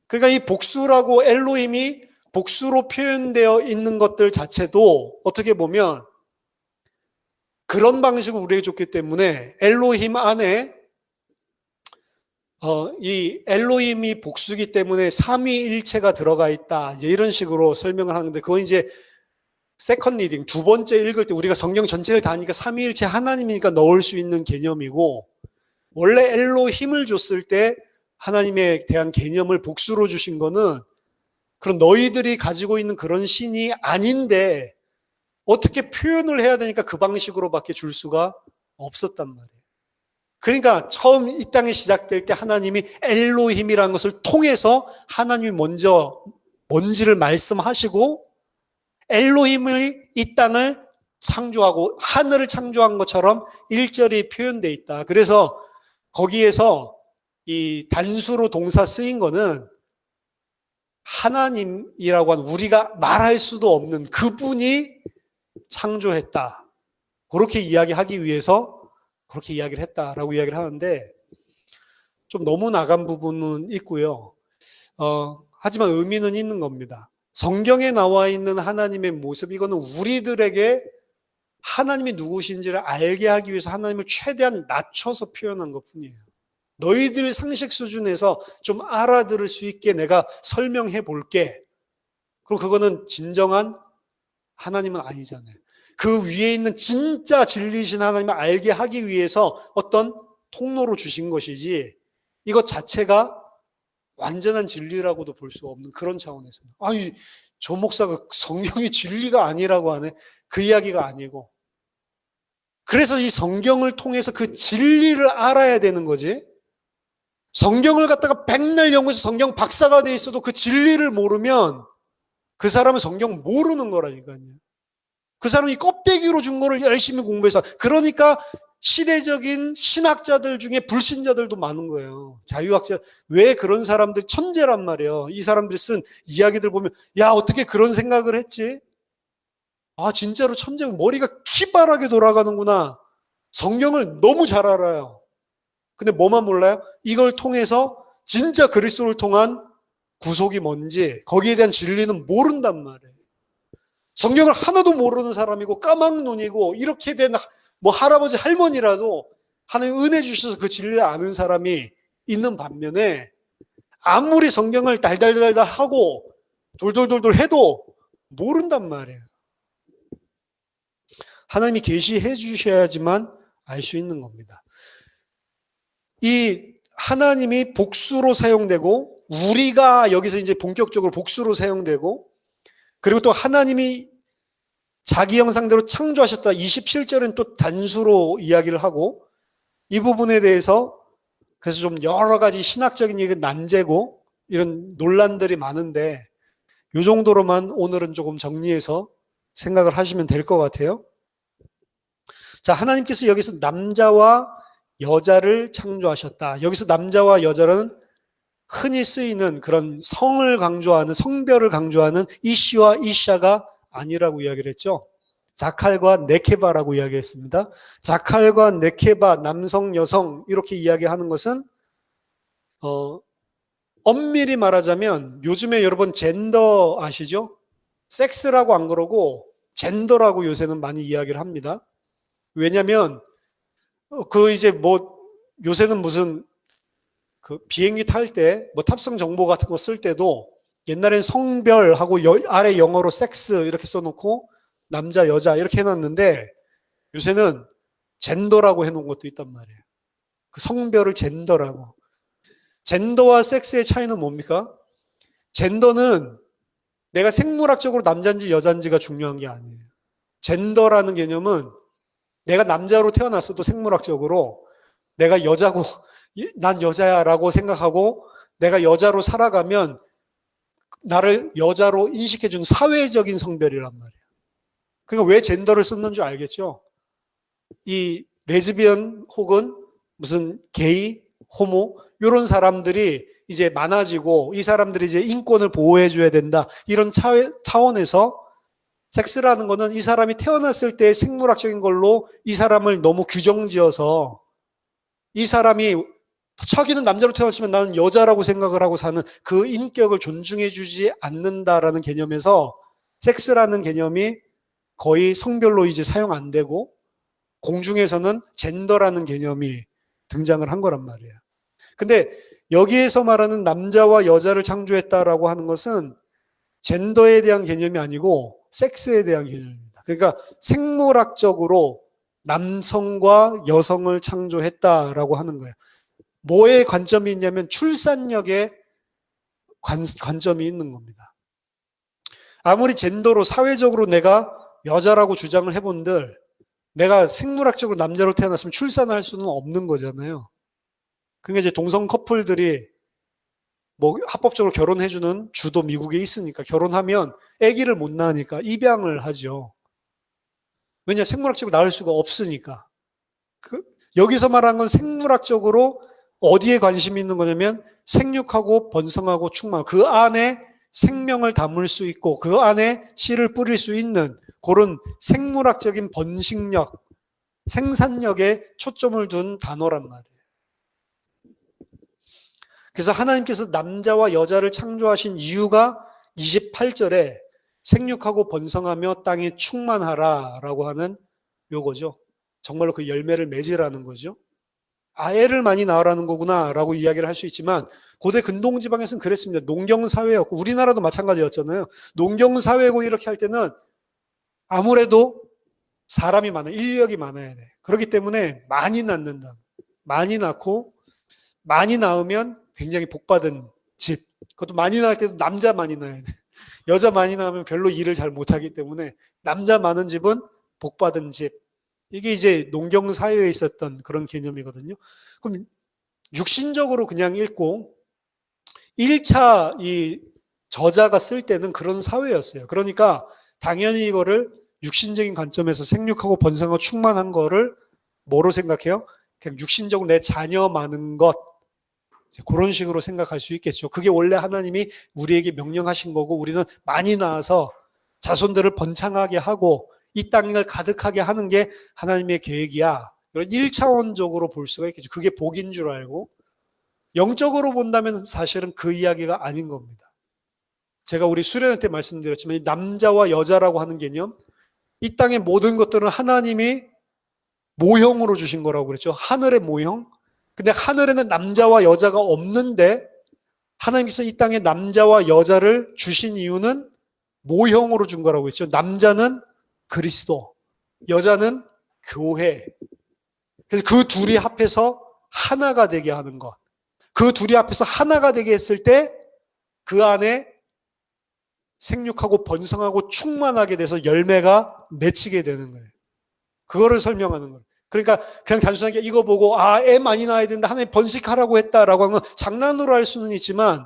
S1: 그러니까 이 복수라고 엘로힘이 복수로 표현되어 있는 것들 자체도 어떻게 보면 그런 방식으로 우리에게 줬기 때문에 엘로힘 안에 이 엘로힘이 복수기 때문에 삼위일체가 들어가 있다. 이제 이런 식으로 설명을 하는데 그건 이제 세컨 리딩 두 번째 읽을 때 우리가 성경 전체를 다 하니까 삼위일체 하나님이니까 넣을 수 있는 개념이고 원래 엘로힘을 줬을 때 하나님에 대한 개념을 복수로 주신 거는 그런 너희들이 가지고 있는 그런 신이 아닌데 어떻게 표현을 해야 되니까 그 방식으로밖에 줄 수가 없었단 말이에요. 그러니까 처음 이 땅에 시작될 때 하나님이 엘로힘이라는 것을 통해서 하나님이 먼저 뭔지를 말씀하시고 엘로힘을 이 땅을 창조하고 하늘을 창조한 것처럼 1절이 표현되어 있다. 그래서 거기에서 이 단수로 동사 쓰인 거는 하나님이라고 하는 우리가 말할 수도 없는 그분이 창조했다. 그렇게 이야기하기 위해서 그렇게 이야기를 했다라고 이야기를 하는데 좀 너무 나간 부분은 있고요. 하지만 의미는 있는 겁니다. 성경에 나와 있는 하나님의 모습, 이거는 우리들에게 하나님이 누구신지를 알게 하기 위해서 하나님을 최대한 낮춰서 표현한 것뿐이에요. 너희들 상식 수준에서 좀 알아들을 수 있게 내가 설명해 볼게. 그리고 그거는 진정한 하나님은 아니잖아요. 그 위에 있는 진짜 진리신 하나님을 알게 하기 위해서 어떤 통로로 주신 것이지 이것 자체가 완전한 진리라고도 볼 수 없는 그런 차원에서는. 아니, 저 목사가 성경이 진리가 아니라고 하네. 그 이야기가 아니고. 그래서 이 성경을 통해서 그 진리를 알아야 되는 거지. 성경을 갖다가 백날 연구해서 성경 박사가 돼 있어도 그 진리를 모르면 그 사람은 성경 모르는 거라니까요. 그 사람이 껍데기로 준 거를 열심히 공부해서. 그러니까 시대적인 신학자들 중에 불신자들도 많은 거예요. 자유학자. 왜 그런 사람들 천재란 말이에요. 이 사람들이 쓴 이야기들 보면 야, 어떻게 그런 생각을 했지? 아, 진짜로 천재고 머리가 기발하게 돌아가는구나. 성경을 너무 잘 알아요. 근데 뭐만 몰라요? 이걸 통해서 진짜 그리스도를 통한 구속이 뭔지 거기에 대한 진리는 모른단 말이에요. 성경을 하나도 모르는 사람이고 까막눈이고 이렇게 된 뭐 할아버지 할머니라도 하나님 은혜 주셔서 그 진리를 아는 사람이 있는 반면에 아무리 성경을 달달달달 하고 돌돌돌돌 해도 모른단 말이에요. 하나님이 계시해 주셔야지만 알 수 있는 겁니다. 이 하나님이 복수로 사용되고 우리가 여기서 이제 본격적으로 복수로 사용되고 그리고 또 하나님이 자기 형상대로 창조하셨다. 27절은 또 단수로 이야기를 하고 이 부분에 대해서 그래서 좀 여러 가지 신학적인 얘기 난제고 이런 논란들이 많은데 이 정도로만 오늘은 조금 정리해서 생각을 하시면 될 것 같아요. 자, 하나님께서 여기서 남자와 여자를 창조하셨다. 여기서 남자와 여자는 흔히 쓰이는 그런 성을 강조하는 성별을 강조하는 이시와 이샤가 아니라고 이야기를 했죠. 자칼과 네케바라고 이야기했습니다. 자칼과 네케바, 남성, 여성 이렇게 이야기하는 것은 엄밀히 말하자면 요즘에 여러분 젠더 아시죠? 섹스라고 안 그러고 젠더라고 요새는 많이 이야기를 합니다. 왜냐면 이제 뭐 요새는 무슨 그 비행기 탈 때 뭐 탑승 정보 같은 거 쓸 때도 옛날엔 성별하고 아래 영어로 섹스 이렇게 써놓고 남자, 여자 이렇게 해놨는데 요새는 젠더라고 해놓은 것도 있단 말이에요. 그 성별을 젠더라고. 젠더와 섹스의 차이는 뭡니까? 젠더는 내가 생물학적으로 남자인지 여자인지가 중요한 게 아니에요. 젠더라는 개념은 내가 남자로 태어났어도 생물학적으로 내가 여자고 난 여자야 라고 생각하고 내가 여자로 살아가면 나를 여자로 인식해준 사회적인 성별이란 말이에요. 그러니까 왜 젠더를 썼는 줄 알겠죠? 이 레즈비언 혹은 무슨 게이, 호모 이런 사람들이 이제 많아지고 이 사람들이 이제 인권을 보호해줘야 된다. 이런 차원에서 섹스라는 거는 이 사람이 태어났을 때 생물학적인 걸로 이 사람을 너무 규정지어서 이 사람이 자기는 남자로 태어났지만 나는 여자라고 생각을 하고 사는 그 인격을 존중해주지 않는다라는 개념에서 섹스라는 개념이 거의 성별로 이제 사용 안 되고 공중에서는 젠더라는 개념이 등장을 한 거란 말이에요. 근데 여기에서 말하는 남자와 여자를 창조했다라고 하는 것은 젠더에 대한 개념이 아니고 섹스에 대한 개념입니다. 그러니까 생물학적으로 남성과 여성을 창조했다라고 하는 거예요. 뭐에 관점이 있냐면 출산력에 관점이 있는 겁니다. 아무리 젠더로 사회적으로 내가 여자라고 주장을 해본들 내가 생물학적으로 남자로 태어났으면 출산할 수는 없는 거잖아요. 그러니까 이제 동성 커플들이 뭐 합법적으로 결혼해주는 주도 미국에 있으니까 결혼하면 아기를 못 낳으니까 입양을 하죠. 왜냐, 생물학적으로 낳을 수가 없으니까. 여기서 말한 건 생물학적으로 어디에 관심이 있는 거냐면 생육하고 번성하고 충만하고 그 안에 생명을 담을 수 있고 그 안에 씨를 뿌릴 수 있는 그런 생물학적인 번식력, 생산력에 초점을 둔 단어란 말이에요. 그래서 하나님께서 남자와 여자를 창조하신 이유가 28절에 생육하고 번성하며 땅에 충만하라 라고 하는 요거죠. 정말로 그 열매를 맺으라는 거죠. 애를 많이 낳으라는 거구나 라고 이야기를 할 수 있지만 고대 근동지방에서는 그랬습니다. 농경사회였고 우리나라도 마찬가지였잖아요. 농경사회고 이렇게 할 때는 아무래도 사람이 많아요. 인력이 많아야 돼. 그렇기 때문에 많이 낳는다. 많이 낳고 많이 낳으면 굉장히 복받은 집. 그것도 많이 낳을 때도 남자 많이 낳아야 돼. 여자 많이 낳으면 별로 일을 잘 못하기 때문에 남자 많은 집은 복받은 집. 이게 이제 농경사회에 있었던 그런 개념이거든요. 그럼 육신적으로 그냥 읽고 1차 이 저자가 쓸 때는 그런 사회였어요. 그러니까 당연히 이거를 육신적인 관점에서 생육하고 번성하고 충만한 거를 뭐로 생각해요? 그냥 육신적으로 내 자녀 많은 것. 그런 식으로 생각할 수 있겠죠. 그게 원래 하나님이 우리에게 명령하신 거고 우리는 많이 낳아서 자손들을 번창하게 하고 이 땅을 가득하게 하는 게 하나님의 계획이야. 이런 1차원적으로 볼 수가 있겠죠. 그게 복인 줄 알고. 영적으로 본다면 사실은 그 이야기가 아닌 겁니다. 제가 우리 수련회 때 말씀드렸지만 이 남자와 여자라고 하는 개념, 이 땅의 모든 것들은 하나님이 모형으로 주신 거라고 그랬죠. 하늘의 모형. 근데 하늘에는 남자와 여자가 없는데 하나님께서 이 땅에 남자와 여자를 주신 이유는 모형으로 준 거라고 했죠. 남자는 그리스도, 여자는 교회. 그래서 그 둘이 합해서 하나가 되게 하는 것. 그 둘이 합해서 하나가 되게 했을 때 그 안에 생육하고 번성하고 충만하게 돼서 열매가 맺히게 되는 거예요. 그거를 설명하는 거예요. 그러니까 그냥 단순하게 이거 보고 애 많이 낳아야 된다, 하나님 번식하라고 했다라고 하면 장난으로 할 수는 있지만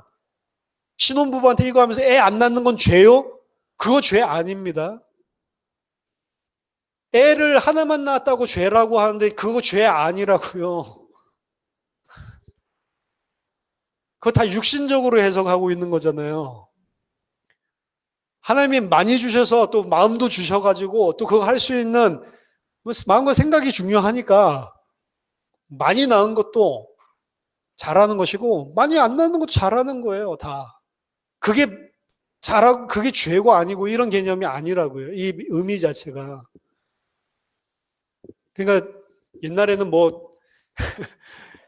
S1: 신혼부부한테 이거 하면서 애 안 낳는 건 죄요? 그거 죄 아닙니다. 애를 하나만 낳았다고 죄라고 하는데 그거 죄 아니라고요. 그거 다 육신적으로 해석하고 있는 거잖아요. 하나님이 많이 주셔서 또 마음도 주셔가지고 또 그거 할 수 있는 마음과 생각이 중요하니까 많이 낳은 것도 잘하는 것이고 많이 안 낳는 것도 잘하는 거예요. 다. 그게 잘하고 그게 죄고 아니고 이런 개념이 아니라고요. 이 의미 자체가. 그러니까 옛날에는 뭐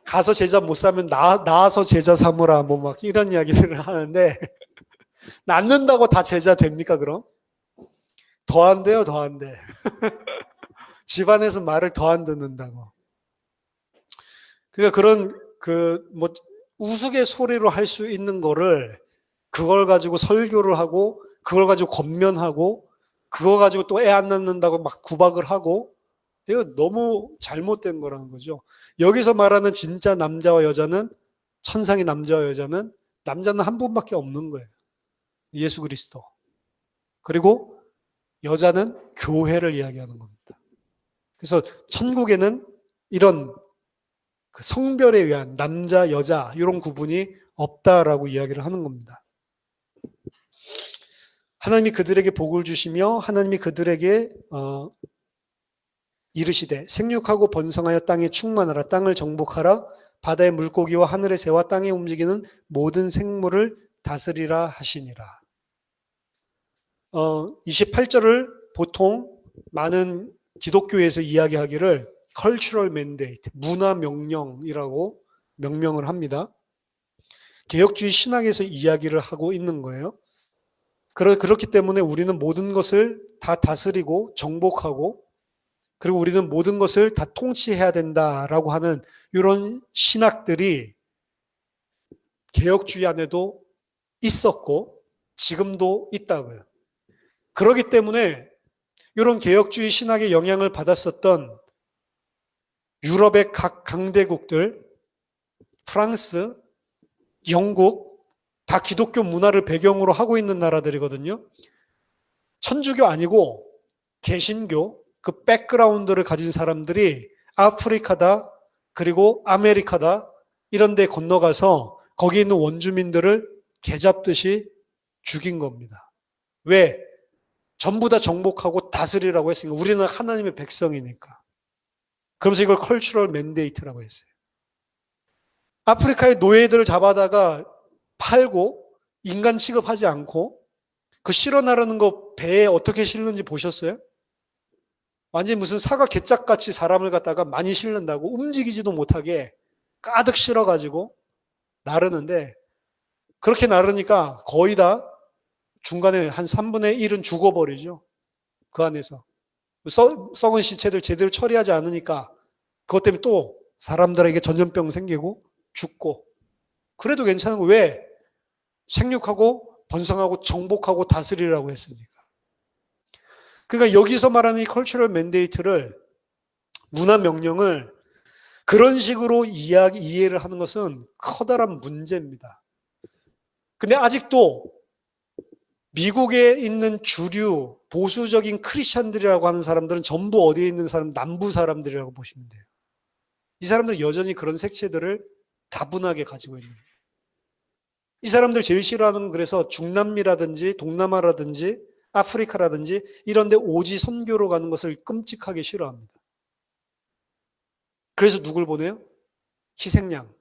S1: 가서 제자 못 삼으면 나와서 제자 삼으라 뭐 막 이런 이야기들을 하는데 낳는다고 다 제자 됩니까 그럼? 더 안 돼요, 더 안 돼. 집안에서 말을 더 안 듣는다고. 그러니까 그런 뭐 우스갯소리로 할 수 있는 거를 그걸 가지고 설교를 하고 그걸 가지고 권면하고 그거 가지고 또 애 안 낳는다고 막 구박을 하고 이거 너무 잘못된 거라는 거죠. 여기서 말하는 진짜 남자와 여자는 천상의 남자와 여자는 남자는 한 분밖에 없는 거예요. 예수 그리스도. 그리고 여자는 교회를 이야기하는 겁니다. 그래서 천국에는 이런 그 성별에 의한 남자, 여자 이런 구분이 없다라고 이야기를 하는 겁니다. 하나님이 그들에게 복을 주시며 하나님이 그들에게 이르시되 생육하고 번성하여 땅에 충만하라 땅을 정복하라 바다의 물고기와 하늘의 새와 땅에 움직이는 모든 생물을 다스리라 하시니라. 28절을 보통 많은 기독교에서 이야기하기를 cultural mandate, 문화 명령이라고 명명을 합니다. 개혁주의 신학에서 이야기를 하고 있는 거예요. 그렇기 때문에 우리는 모든 것을 다 다스리고 정복하고 그리고 우리는 모든 것을 다 통치해야 된다라고 하는 이런 신학들이 개혁주의 안에도 있었고 지금도 있다고요. 그렇기 때문에 이런 개혁주의 신학의 영향을 받았었던 유럽의 각 강대국들, 프랑스, 영국, 다 기독교 문화를 배경으로 하고 있는 나라들이거든요. 천주교 아니고 개신교, 그 백그라운드를 가진 사람들이 아프리카다, 그리고 아메리카다, 이런 데 건너가서 거기 있는 원주민들을 개잡듯이 죽인 겁니다. 왜? 전부 다 정복하고 다스리라고 했으니까. 우리는 하나님의 백성이니까. 그러면서 이걸 컬처럴 맨데이트라고 했어요. 아프리카의 노예들을 잡아다가 팔고 인간 취급하지 않고 그 실어 나르는 거 배에 어떻게 실는지 보셨어요? 완전히 무슨 사과 개짝같이 사람을 갖다가 많이 실는다고 움직이지도 못하게 가득 실어가지고 나르는데, 그렇게 나르니까 거의 다 중간에 한 3분의 1은 죽어버리죠. 그 안에서. 썩은 시체들 제대로 처리하지 않으니까 그것 때문에 또 사람들에게 전염병 생기고 죽고. 그래도 괜찮은 거 왜? 생육하고 번성하고 정복하고 다스리라고 했으니까. 그러니까 여기서 말하는 이 컬처럴 맨데이트를, 문화 명령을 그런 식으로 이해를 하는 것은 커다란 문제입니다. 근데 아직도 미국에 있는 주류 보수적인 크리스천들이라고 하는 사람들은 전부 어디에 있는 사람? 남부 사람들이라고 보시면 돼요. 이 사람들은 여전히 그런 색채들을 다분하게 가지고 있는 거예요. 이 사람들 제일 싫어하는 건 그래서 중남미라든지 동남아라든지 아프리카라든지 이런 데 오지 선교로 가는 것을 끔찍하게 싫어합니다. 그래서 누굴 보내요? 희생양,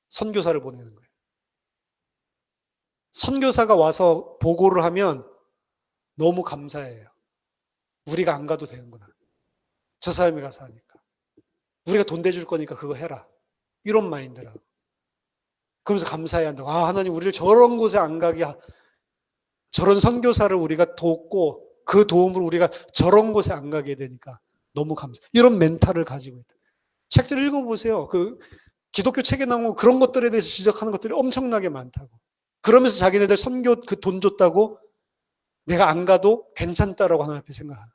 S1: 선교사를 보내는 거예요. 선교사가 와서 보고를 하면 너무 감사해요. 우리가 안 가도 되는구나. 저 사람이 가서 하니까. 우리가 돈 대줄 거니까 그거 해라. 이런 마인드라고. 그러면서 감사해야 한다고. 아, 하나님 우리를 저런 곳에 안 가게, 저런 선교사를 우리가 돕고 그 도움으로 우리가 저런 곳에 안 가게 되니까 너무 감사. 이런 멘탈을 가지고 있다. 책들 읽어보세요. 그 기독교 책에 나오는 그런 것들에 대해서 지적하는 것들이 엄청나게 많다고. 그러면서 자기네들 선교 그 돈 줬다고 내가 안 가도 괜찮다라고 하나님 앞에 생각하는.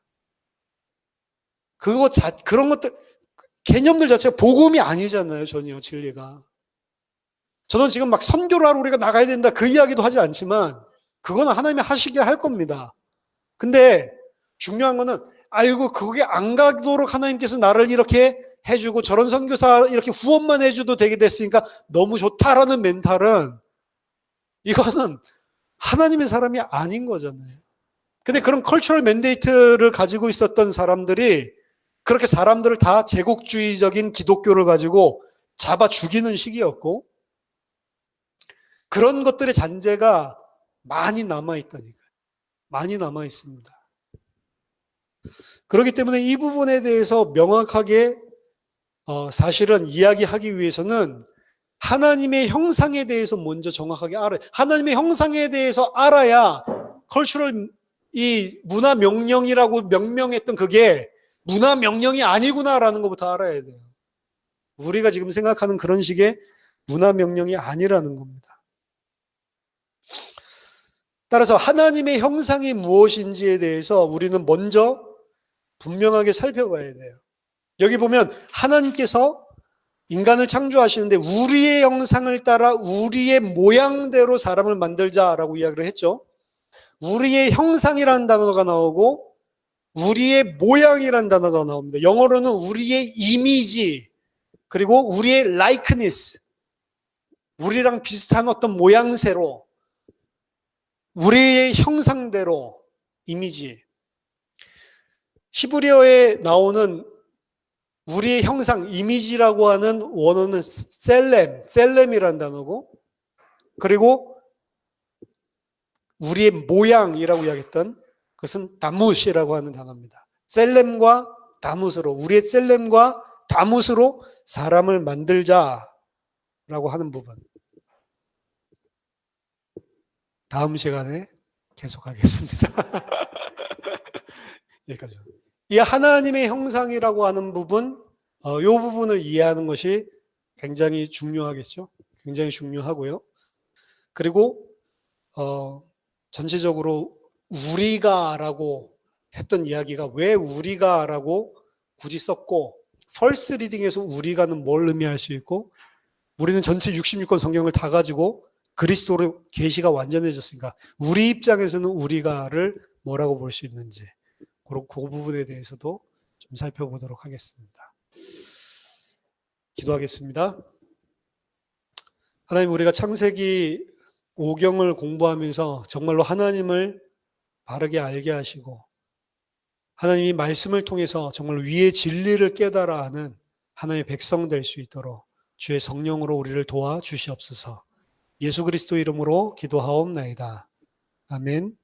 S1: 그런 것들, 개념들 자체가 복음이 아니잖아요, 전혀, 진리가. 저는 지금 막 선교를 하러 우리가 나가야 된다 그 이야기도 하지 않지만 그거는 하나님이 하시게 할 겁니다. 근데 중요한 거는 아이고 그게 안 가도록 하나님께서 나를 이렇게 해주고 저런 선교사 이렇게 후원만 해줘도 되게 됐으니까 너무 좋다라는 멘탈은, 이거는 하나님의 사람이 아닌 거잖아요. 근데 그런 컬처럴 맨데이트를 가지고 있었던 사람들이 그렇게 사람들을 다 제국주의적인 기독교를 가지고 잡아 죽이는 시기였고, 그런 것들의 잔재가 많이 남아있다니까요. 많이 남아있습니다. 그렇기 때문에 이 부분에 대해서 명확하게 사실은 이야기하기 위해서는 하나님의 형상에 대해서 먼저 정확하게 알아요. 하나님의 형상에 대해서 알아야 컬처럴, 이 문화 명령이라고 명명했던 그게 문화 명령이 아니구나라는 것부터 알아야 돼요. 우리가 지금 생각하는 그런 식의 문화 명령이 아니라는 겁니다. 따라서 하나님의 형상이 무엇인지에 대해서 우리는 먼저 분명하게 살펴봐야 돼요. 여기 보면 하나님께서 인간을 창조하시는데 우리의 형상을 따라 우리의 모양대로 사람을 만들자라고 이야기를 했죠. 우리의 형상이라는 단어가 나오고 우리의 모양이라는 단어가 나옵니다. 영어로는 우리의 이미지, 그리고 우리의 likeness, 우리랑 비슷한 어떤 모양새로, 우리의 형상대로, 이미지. 히브리어에 나오는 우리의 형상, 이미지라고 하는 원어는 셀렘이라는 단어고, 그리고 우리의 모양이라고 이야기했던 그것은 다뭇이라고 하는 단어입니다. 셀렘과 다뭇으로, 우리의 셀렘과 다뭇으로 사람을 만들자라고 하는 부분. 다음 시간에 계속하겠습니다. 여기까지. 이 하나님의 형상이라고 하는 부분, 이 부분을 이해하는 것이 굉장히 중요하겠죠. 굉장히 중요하고요. 그리고 전체적으로 우리가라고 했던 이야기가 왜 우리가라고 굳이 썼고, 펄스 리딩에서 우리가는 뭘 의미할 수 있고, 우리는 전체 66권 성경을 다 가지고 그리스도로 계시가 완전해졌으니까 우리 입장에서는 우리가를 뭐라고 볼 수 있는지, 그 부분에 대해서도 좀 살펴보도록 하겠습니다. 기도하겠습니다. 하나님, 우리가 창세기 5경을 공부하면서 정말로 하나님을 바르게 알게 하시고, 하나님이 말씀을 통해서 정말 위의 진리를 깨달아 하는 하나님의 백성 될 수 있도록 주의 성령으로 우리를 도와 주시옵소서. 예수 그리스도 이름으로 기도하옵나이다. 아멘.